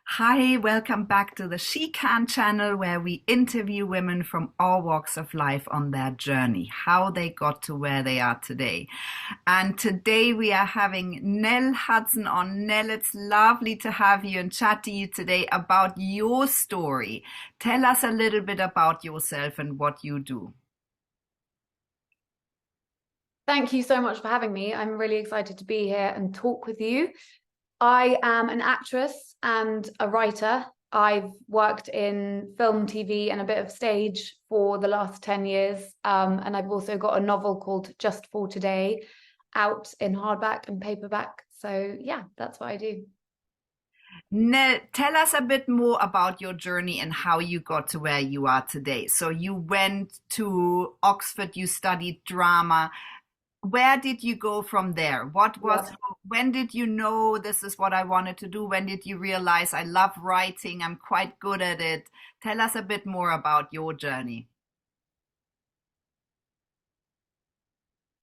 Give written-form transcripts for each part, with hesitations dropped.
Hi, welcome back to the SheCan channel where we interview women from all walks of life on their journey, how they got to where they are today. And today we are having Nell Hudson on. Nell, it's lovely to have you and chat to you today about your story. Tell us a little bit about yourself and what you do. Thank you so much for having me. I'm really excited to be here and talk with you. I am an actress and a writer. I've worked in film, TV, and a bit of stage for the last 10 years. And I've also got a novel called Just for Today out in hardback and paperback. So, yeah, that's what I do. Nell, tell us a bit more about your journey and how you got to where you are today. So you went to Oxford, you studied drama. Where did you go from there? Yeah. When did you know this is what I wanted to do? When did you realize I love writing? I'm quite good at it. Tell us a bit more about your journey.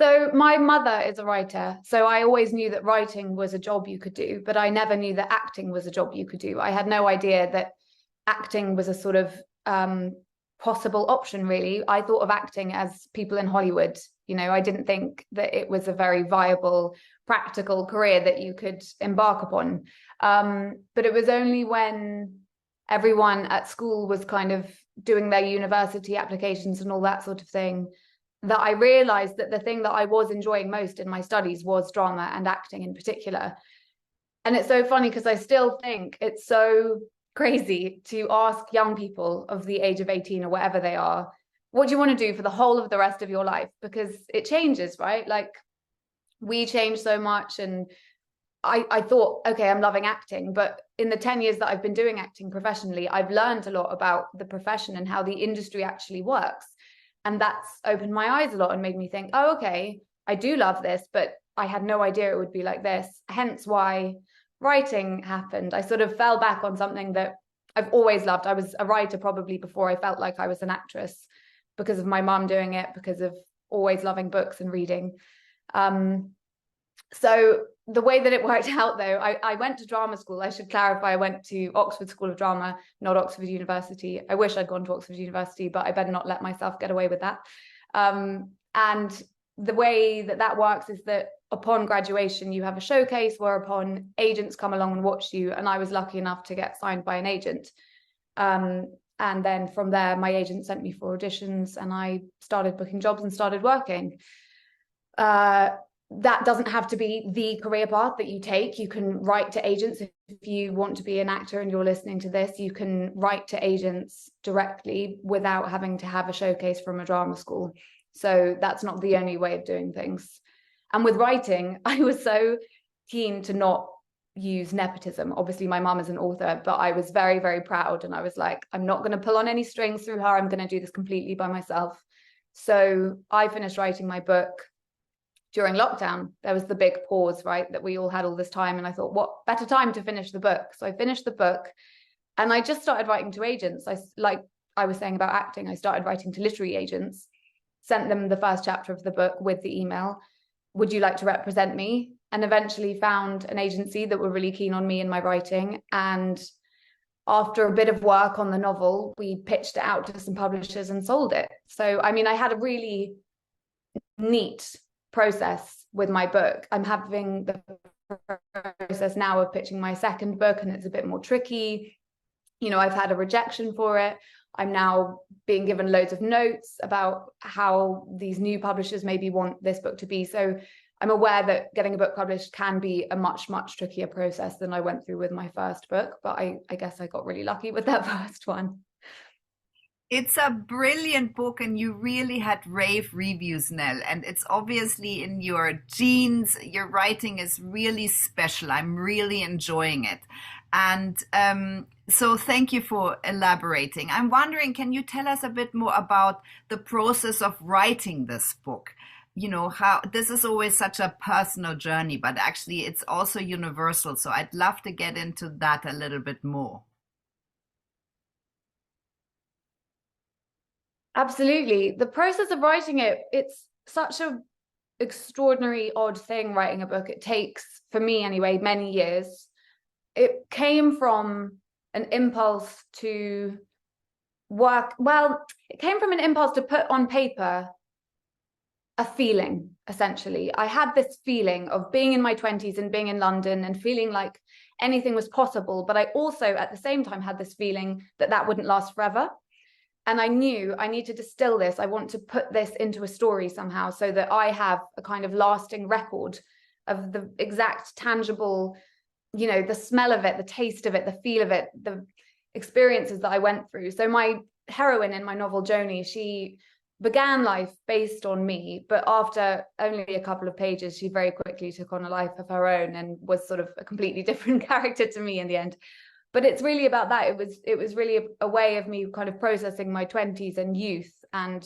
So my mother is a writer, so I always knew that writing was a job you could do, but I never knew that acting was a job you could do. I had no idea that acting was a sort of possible option, really. I thought of acting as people in Hollywood. I didn't think that it was a very viable, practical career that you could embark upon. But it was only when everyone at school was kind of doing their university applications and all that sort of thing that I realized that the thing that I was enjoying most in my studies was drama and acting in particular. And it's so funny because I still think it's so crazy to ask young people of the age of 18 or whatever they are, what do you want to do for the whole of the rest of your life? Because it changes, right? Like we change so much. And I thought, okay, I'm loving acting. But in the 10 years that I've been doing acting professionally, I've learned a lot about the profession and how the industry actually works. And that's opened my eyes a lot and made me think, oh, okay, I do love this, but I had no idea it would be like this. Hence why writing happened. I sort of fell back on something that I've always loved. I was a writer probably before I felt like I was an actress because of my mum doing it, because of always loving books and reading. So the way that it worked out, though, I went to drama school. I should clarify, I went to Oxford School of Drama, not Oxford University. I wish I'd gone to Oxford University, but I better not let myself get away with that. And the way that that works is that upon graduation, you have a showcase whereupon agents come along and watch you. And I was lucky enough to get signed by an agent. And then from there, my agent sent me for auditions and I started booking jobs and started working. That doesn't have to be the career path that you take. You can write to agents if you want to be an actor and you're listening to this. You can write to agents directly without having to have a showcase from a drama school. So that's not the only way of doing things. And with writing, I was so keen to not use nepotism. Obviously, my mum is an author, but I was very, very proud. And I was like, I'm not going to pull on any strings through her. I'm going to do this completely by myself. So I finished writing my book during lockdown. There was the big pause, right? That we all had all this time. And I thought, what better time to finish the book? So I finished the book and I just started writing to agents. Like I was saying about acting, I started writing to literary agents, sent them the first chapter of the book with the email. Would you like to represent me? And eventually found an agency that were really keen on me and my writing. And after a bit of work on the novel, we pitched it out to some publishers and sold it. So, I mean, I had a really neat process with my book. I'm having the process now of pitching my second book, and it's a bit more tricky. I've had a rejection for it. I'm now being given loads of notes about how these new publishers maybe want this book to be. So I'm aware that getting a book published can be a much, much trickier process than I went through with my first book. But I guess I got really lucky with that first one. It's a brilliant book, and you really had rave reviews, Nell. And it's obviously in your genes. Your writing is really special. I'm really enjoying it. And so, thank you for elaborating. I'm wondering, can you tell us a bit more about the process of writing this book? How this is always such a personal journey, but actually, it's also universal. So, I'd love to get into that a little bit more. Absolutely. The process of writing it, it's such a extraordinary, odd thing writing a book. It takes, for me anyway, many years. It came from an impulse to work. Well, it came from an impulse to put on paper a feeling, essentially. I had this feeling of being in my 20s and being in London and feeling like anything was possible. But I also, at the same time, had this feeling that that wouldn't last forever. And I knew I need to distill this. I want to put this into a story somehow so that I have a kind of lasting record of the exact tangible, you know, the smell of it, the taste of it, the feel of it, the experiences that I went through. So my heroine in my novel, Joni, she began life based on me, but after only a couple of pages, she very quickly took on a life of her own and was sort of a completely different character to me in the end. But it's really about that. It was really a way of me kind of processing my 20s and youth, and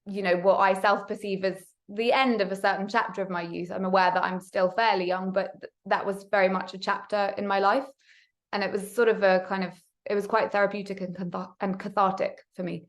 you know, what I self-perceive as the end of a certain chapter of my youth. I'm aware that I'm still fairly young, but that was very much a chapter in my life. And it was sort of a kind of, it was quite therapeutic and cathartic for me.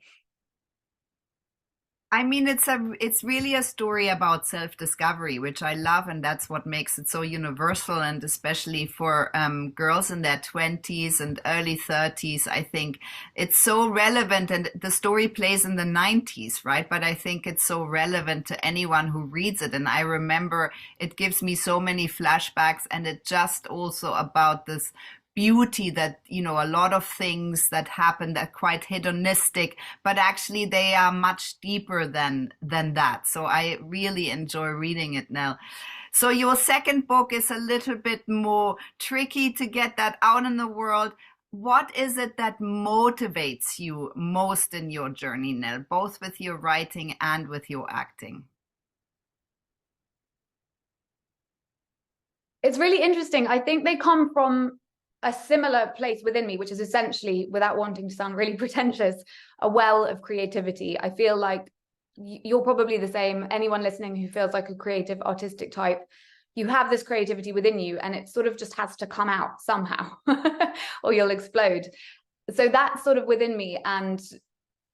I mean, it's really a story about self-discovery, which I love, and that's what makes it so universal, and especially for girls in their 20s and early 30s. I think it's so relevant, and the story plays in the 90s, right? But I think it's so relevant to anyone who reads it. And I remember it gives me so many flashbacks, and it just also about this beauty that, you know, a lot of things that happen that are quite hedonistic, but actually they are much deeper than that. So I really enjoy reading it now. So your second book is a little bit more tricky to get that out in the world. What is it that motivates you most in your journey, Nell, both with your writing and with your acting? It's really interesting. I think they come from a similar place within me, which is essentially, without wanting to sound really pretentious, a well of creativity. I feel like you're probably the same. Anyone listening who feels like a creative, artistic type, you have this creativity within you, and it sort of just has to come out somehow, or you'll explode. So that's sort of within me, and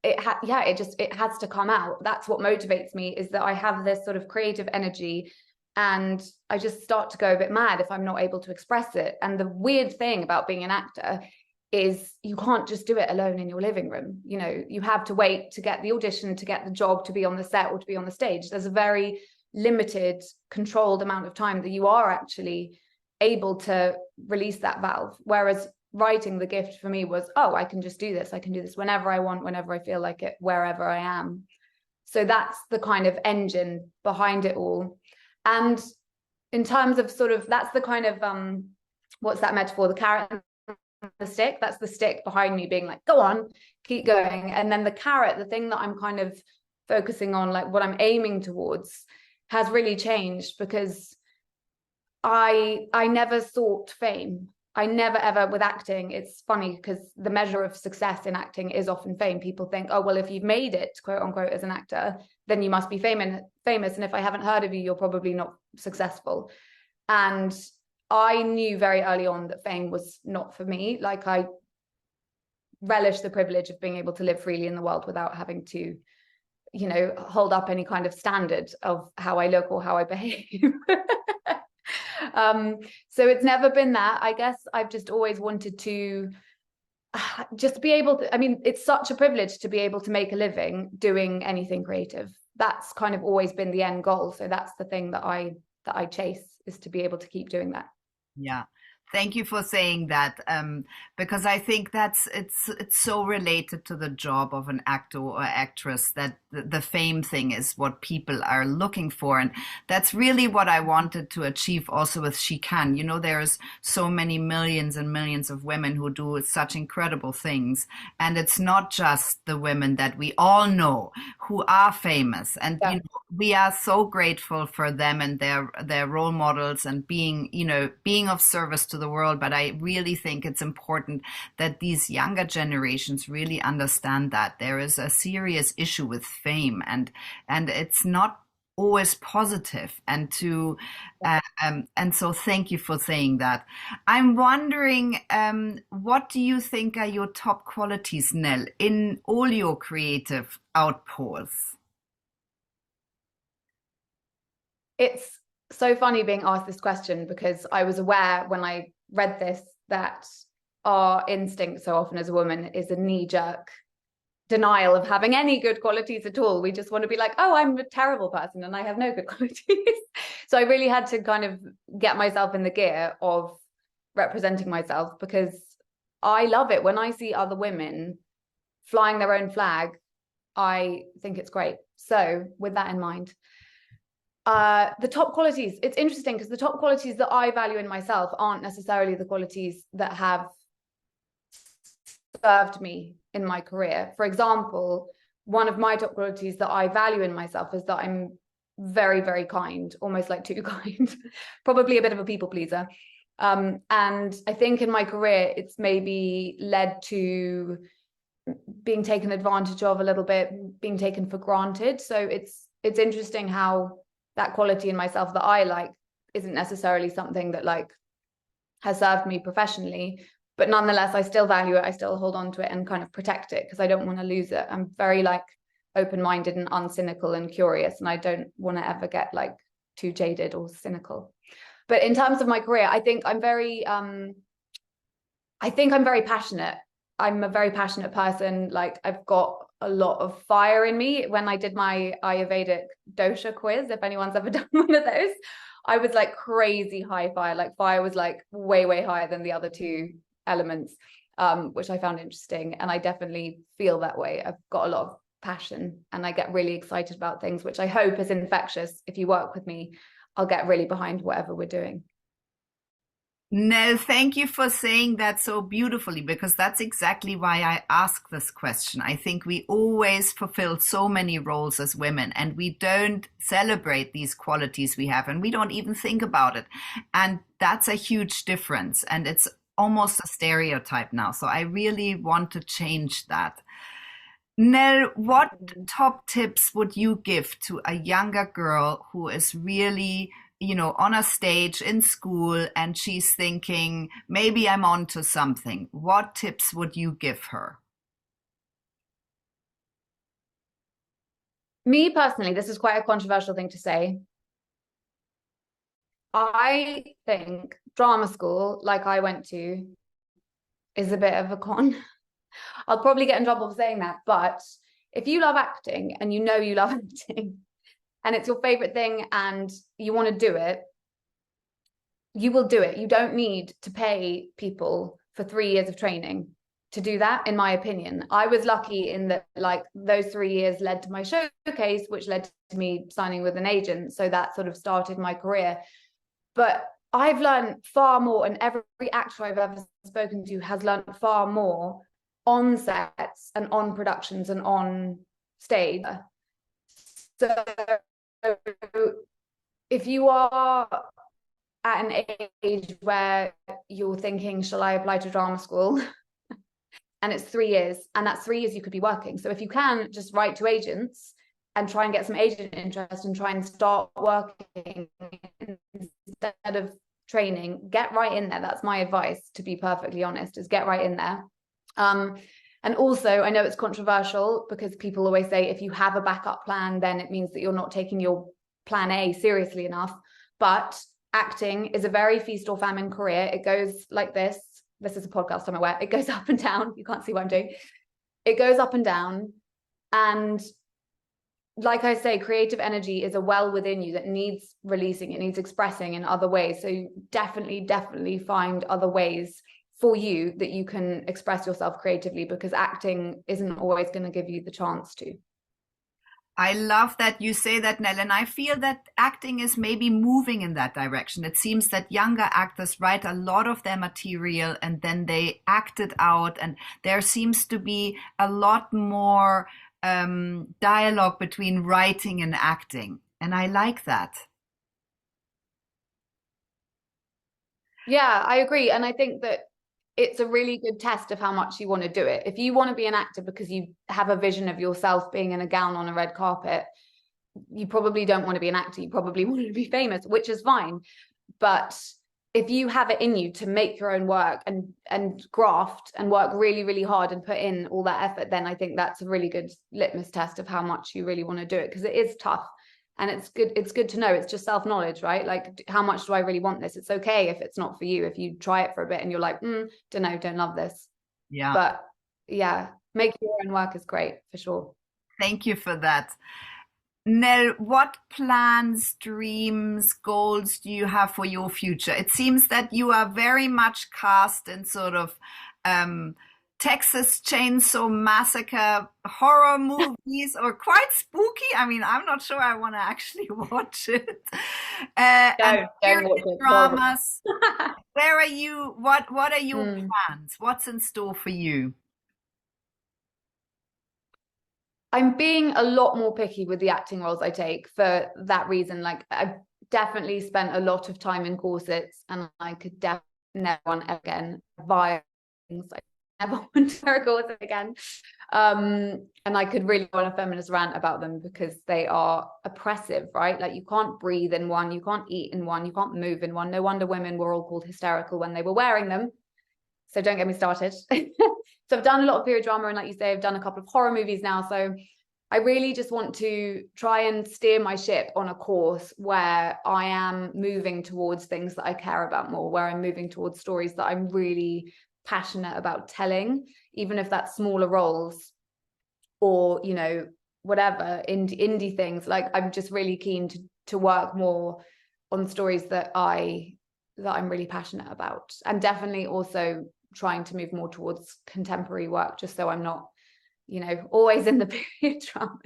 it has to come out. That's what motivates me, is that I have this sort of creative energy, and I just start to go a bit mad if I'm not able to express it. And the weird thing about being an actor is you can't just do it alone in your living room. You know, you have to wait to get the audition, to get the job, to be on the set or to be on the stage. There's a very limited, controlled amount of time that you are actually able to release that valve. Whereas writing, the gift for me was, oh, I can just do this. I can do this whenever I want, whenever I feel like it, wherever I am. So that's the kind of engine behind it all. And in terms of sort of, that's the kind of, what's that metaphor? The carrot and the stick. That's the stick behind me being like, go on, keep going. And then the carrot, the thing that I'm kind of focusing on, like what I'm aiming towards, has really changed, because I never sought fame. I never ever, with acting, it's funny because the measure of success in acting is often fame. People think, oh, well, if you've made it, quote unquote, as an actor, then you must be famous. And if I haven't heard of you, you're probably not successful. And I knew very early on that fame was not for me. Like, I relish the privilege of being able to live freely in the world without having to, you know, hold up any kind of standard of how I look or how I behave. So it's never been that. I guess I've just always wanted to just be able to, I mean, it's such a privilege to be able to make a living doing anything creative. That's kind of always been the end goal. So that's the thing that I chase, is to be able to keep doing that. Yeah. Thank you for saying that, because I think it's so related to the job of an actor or actress, that the fame thing is what people are looking for, and that's really what I wanted to achieve also with SheCan. You know, there's so many millions and millions of women who do such incredible things, and it's not just the women that we all know who are famous, and Yeah. you know, we are so grateful for them and their role models, and being of service to the world. But I really think it's important that these younger generations really understand that there is a serious issue with fame, and it's not always positive, and so thank you for saying that. I'm wondering, what do you think are your top qualities, Nell, in all your creative outpours? It's so funny being asked this question, because I was aware when I read this that our instinct so often as a woman is a knee-jerk denial of having any good qualities at all. We just want to be like, oh, I'm a terrible person and I have no good qualities. So I really had to kind of get myself in the gear of representing myself, because I love it when I see other women flying their own flag. I think it's great. So with that in mind, the top qualities, it's interesting because the top qualities that I value in myself aren't necessarily the qualities that have served me in my career. For example, one of my top qualities that I value in myself is that I'm very, very kind, almost like too kind, probably a bit of a people pleaser. And I think in my career, it's maybe led to being taken advantage of a little bit, being taken for granted. So it's interesting how that quality in myself that I like isn't necessarily something that like has served me professionally, but nonetheless, I still value it. I still hold on to it and kind of protect it because I don't want to lose it. I'm very like open-minded and uncynical and curious, and I don't want to ever get like too jaded or cynical. But in terms of my career, I think I'm very passionate. I'm a very passionate person. Like I've got a lot of fire in me. When I did my Ayurvedic dosha quiz, if anyone's ever done one of those, I was like crazy high fire. Like fire was like way, way higher than the other two elements, which I found interesting. And I definitely feel that way. I've got a lot of passion and I get really excited about things, which I hope is infectious. If you work with me, I'll get really behind whatever we're doing. Nell, thank you for saying that so beautifully, because that's exactly why I ask this question. I think we always fulfill so many roles as women and we don't celebrate these qualities we have and we don't even think about it. And that's a huge difference. And it's almost a stereotype now. So I really want to change that. Nell, what top tips would you give to a younger girl who is really, on a stage in school and she's thinking, maybe I'm onto something? What tips would you give her? Me personally, this is quite a controversial thing to say. I think drama school, like I went to, is a bit of a con. I'll probably get in trouble for saying that, but if you love acting and you know you love acting and it's your favorite thing and you want to do it, you will do it. You don't need to pay people for 3 years of training to do that, in my opinion. I was lucky in that like those 3 years led to my showcase, which led to me signing with an agent. So that sort of started my career. But I've learned far more, and every actor I've ever spoken to has learned far more on sets and on productions and on stage. So if you are at an age where you're thinking, shall I apply to drama school? And it's 3 years, and that's 3 years you could be working. So if you can just write to agents and try and get some agent interest and try and start working instead of training, get right in there. That's my advice, to be perfectly honest, is get right in there. And also, I know it's controversial because people always say if you have a backup plan, then it means that you're not taking your plan A seriously enough. But acting is a very feast or famine career. It goes like this. This is a podcast, I'm aware. It goes up and down. You can't see what I'm doing. It goes up and down. And like I say, creative energy is a well within you that needs releasing. It needs expressing in other ways. So definitely find other ways for you that you can express yourself creatively, because acting isn't always going to give you the chance to. I love that you say that, Nell, and I feel that acting is maybe moving in that direction. It seems that younger actors write a lot of their material and then they act it out, and there seems to be a lot more dialogue between writing and acting, and I like that. Yeah, I agree. And I think that it's a really good test of how much you want to do it. If you want to be an actor because you have a vision of yourself being in a gown on a red carpet, you probably don't want to be an actor. You probably want to be famous, which is fine. But if you have it in you to make your own work and graft and work really, really hard and put in all that effort, then I think that's a really good litmus test of how much you really want to do it, because it is tough. And it's good to know. It's just self-knowledge, right? Like, how much do I really want this? It's okay if it's not for you, if you try it for a bit and you're like, don't know, don't love this. Yeah. But yeah, making your own work is great for sure. Thank you for that. Nell, what plans, dreams, goals do you have for your future? It seems that you are very much cast in sort of um, Texas Chainsaw Massacre horror movies, or quite spooky. I mean, I'm not sure I want to actually watch it. And Don't period watch it. dramas. Where are you? What are your Mm. plans? What's in store for you? I'm being a lot more picky with the acting roles I take for that reason. Like, I've definitely spent a lot of time in corsets, and I could definitely never want again via things. I never want to wear a corset again. And I could really go on a feminist rant about them because they are oppressive, right? Like, you can't breathe in one, you can't eat in one, you can't move in one. No wonder women were all called hysterical when they were wearing them. So don't get me started. So I've done a lot of period drama, and like you say, I've done a couple of horror movies now. So I really just want to try and steer my ship on a course where I am moving towards things that I care about more, where I'm moving towards stories that I'm really passionate about telling, even if that's smaller roles or, you know, whatever, indie things. Like, I'm just really keen to work more on stories that I'm really passionate about, and definitely also trying to move more towards contemporary work, just so I'm not, you know, always in the period dramas.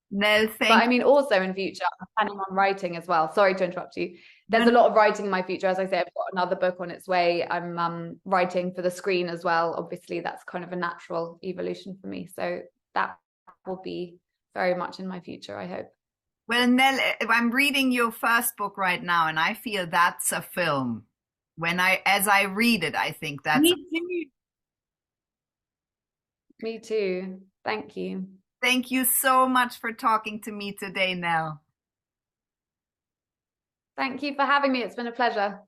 Nell, But thank I mean, also in future, I'm planning on writing as well. Sorry to interrupt you. There's you. a lot of writing in my future. As I say, I've got another book on its way. I'm writing for the screen as well. Obviously, that's kind of a natural evolution for me. So that will be very much in my future, I hope. Well, Nell, I'm reading your first book right now, and I feel that's a film. As I read it, I think that's. Me too. Me too. Thank you. Thank you so much for talking to me today, Nell. Thank you for having me. It's been a pleasure.